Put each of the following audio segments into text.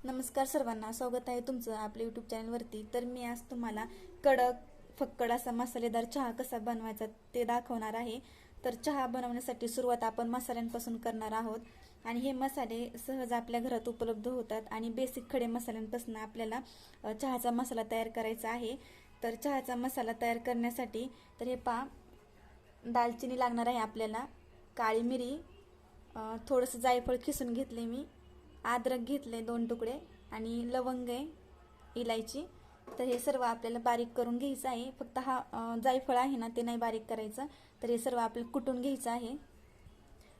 नमस्कार सर्वांना, स्वागत आहे तुमचं आपल्या यूट्यूब चॅनलवरती. तर मी आज तुम्हाला कडक फक्कड असा मसालेदार चहा कसा बनवायचा ते दाखवणार आहे. तर चहा बनवण्यासाठी सुरुवात आपण मसाल्यांपासून करणार आहोत आणि हे मसाले सहज आपल्या घरात उपलब्ध होतात आणि बेसिक खडे मसाल्यांपासून आपल्याला चहाचा मसाला तयार करायचा आहे. तर चहाचा मसाला तयार करण्यासाठी तर हे पहा, दालचिनी लागणार आहे आपल्याला, काळी मिरी, थोडंसं जायफळ खिसून घेतले मी, अद्रक घेतले 2 तुकडे आणि लवंग आहे, इलायची. तर हे सर्व आपल्याला बारीक करून घ्यायचं आहे. फक्त हा जायफळ आहे ना, ते नाही बारीक करायचं. तर हे सर्व आपल्याला कुटून घ्यायचं आहे.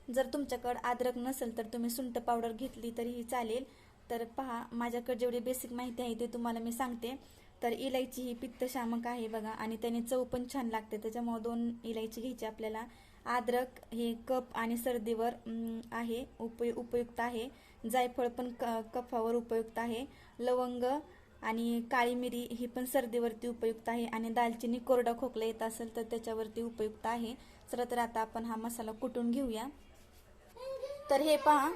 जर तुमच्याकडे अद्रक नसेल तर तुम्ही सुंठ पावडर घेतली तरीही चालेल. तर पहा, माझ्याकडे जेवढी बेसिक माहिती आहे ते तुम्हाला मी सांगते. तर इलायची ही पित्तशामक आहे बघा, आणि त्याने चव पण छान लागते, त्याच्यामुळे 2 इलायची घ्यायची आपल्याला. अद्रक हे कफ आणि सर्दीवर आहे उपयुक्त आहे. जायफळ पण कफावर उपयुक्त आहे. लवंग आणि काळी मिरी ही पण सर्दीवरती उपयुक्त आहे, आणि दालचिनी कोरडा खोकला येत असेल तर त्याच्यावरती उपयुक्त आहे. चला तर आता आपण हा मसाला कुटून घेऊया. तर हे पहा,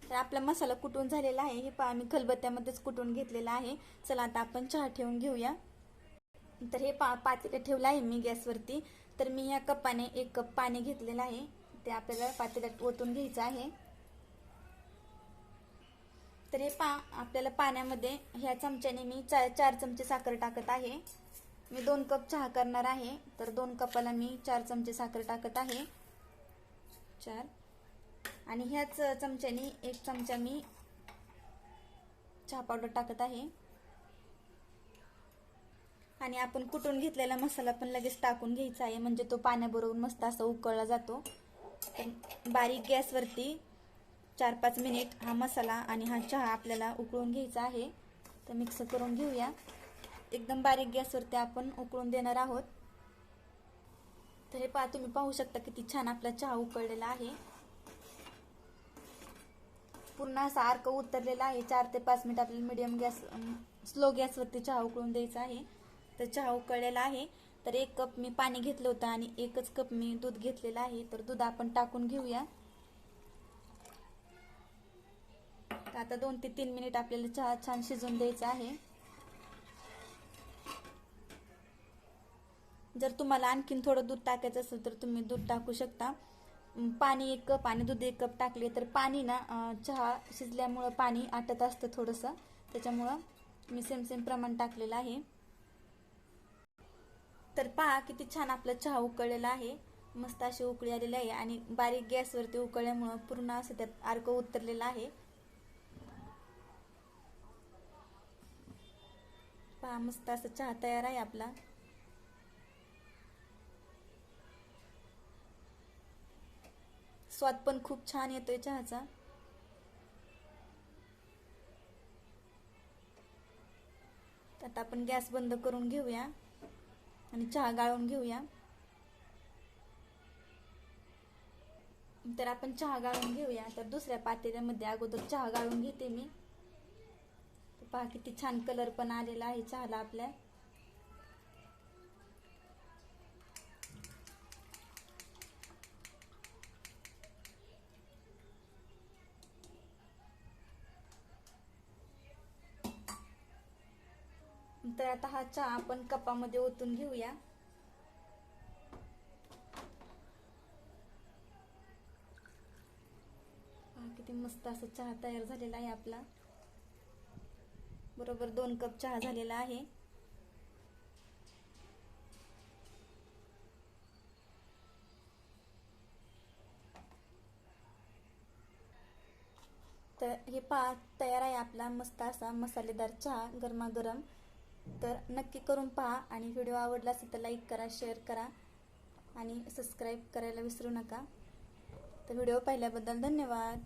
तर आपला मसाला कुटून झालेला आहे. हे पहा, मी खलबत्त्यामध्येच कुटून घेतलेला आहे. चला आता आपण चहा ठेवून घेऊया. तर हे पातेलं ठेवलं आहे मी गॅसवरती. तर मी या कपाने 1 कप पाणी घेतलेलं आहे, ते आपल्याला पातेल्यात ओतून घ्यायचं आहे. तर हे आपल्याला पाण्यामध्ये ह्या चमच्याने मी 4 चमचे साखर टाकत आहे. मी 2 कप चहा करणार आहे, तर 2 कपाला मी 4 चमचे साखर टाकत आहे. 4. आणि ह्याच चमच्याने 1 चमचा मी चहा पावडर टाकत आहे. आणि आपण कुटून घेतलेला मसाला पण लगेच टाकून घ्यायचा आहे, म्हणजे तो पाण्याबरोबर मस्त असा उकळला जातो. तर बारीक गॅसवरती 4-5 मिनिट हा मसाला आणि हा चहा आपल्याला उकळून घ्यायचा आहे. तर मिक्स करून घेऊया. एकदम बारीक गॅसवरती आपण उकळून देणार आहोत. तर हे तुम्ही पाहू शकता किती छान आपला चहा उकळलेला आहे. पुन्हा असा अर्क उतरलेला आहे. 4 ते 5 मिनिट आपल्याला मीडियम गॅस स्लो गॅसवरती चहा उकळून द्यायचा आहे. तर चहा उकळलेला आहे. तर 1 कप मी पाणी घेतलं होतं आणि 1च कप मी दूध घेतलेलं आहे. तर दूध आपण टाकून घेऊया. आता 2 ते 3 मिनिट आपल्याला चहा छान शिजवून द्यायचा आहे. जर तुम्हाला आणखीन थोडं दूध टाकायचं असेल तर तुम्ही दूध टाकू शकता. पाणी 1 कप आणि दूध 1 कप टाकले तर पाणी ना, चहा शिजल्यामुळं पाणी आटत असतं थोडंसं, त्याच्यामुळं मी सेम प्रमाण टाकलेलं आहे. तर पहा किती छान आपला चहा उकळलेला आहे. मस्त अशी उकळी आलेली आहे आणि बारीक गॅसवरती उकळल्यामुळं पूर्ण असं त्यात अर्क उतरलेला आहे. पहा, मस्त असा चहा तयार आहे आपला. स्वाद पण खूप छान येतोय चहाचा. आता आपण गॅस बंद करून घेऊया आणि चहा गाळून घेऊया. तर आपण चहा गाळून घेऊया. तर दुसऱ्या पातेल्यामध्ये अगोदर चहा गाळून घेते मी. पहा किती छान कलर पण आलेला आहे चहाला आपल्या. तर आता हा चहा आपण कपामध्ये ओतून घेऊया. किती मस्त असा चहा तयार झालेला आहे आपला. बरोबर 2 कप चहा झालेला आहे. तर हे तयार आहे आपला मस्त असा मसालेदार चहा गरमागरम. तर नक्की करून पहा, आणि व्हिडिओ आवडला असेल तर लाईक करा, शेअर करा आणि सबस्क्राईब करायला विसरू नका. तर व्हिडिओ पाहिल्याबद्दल धन्यवाद.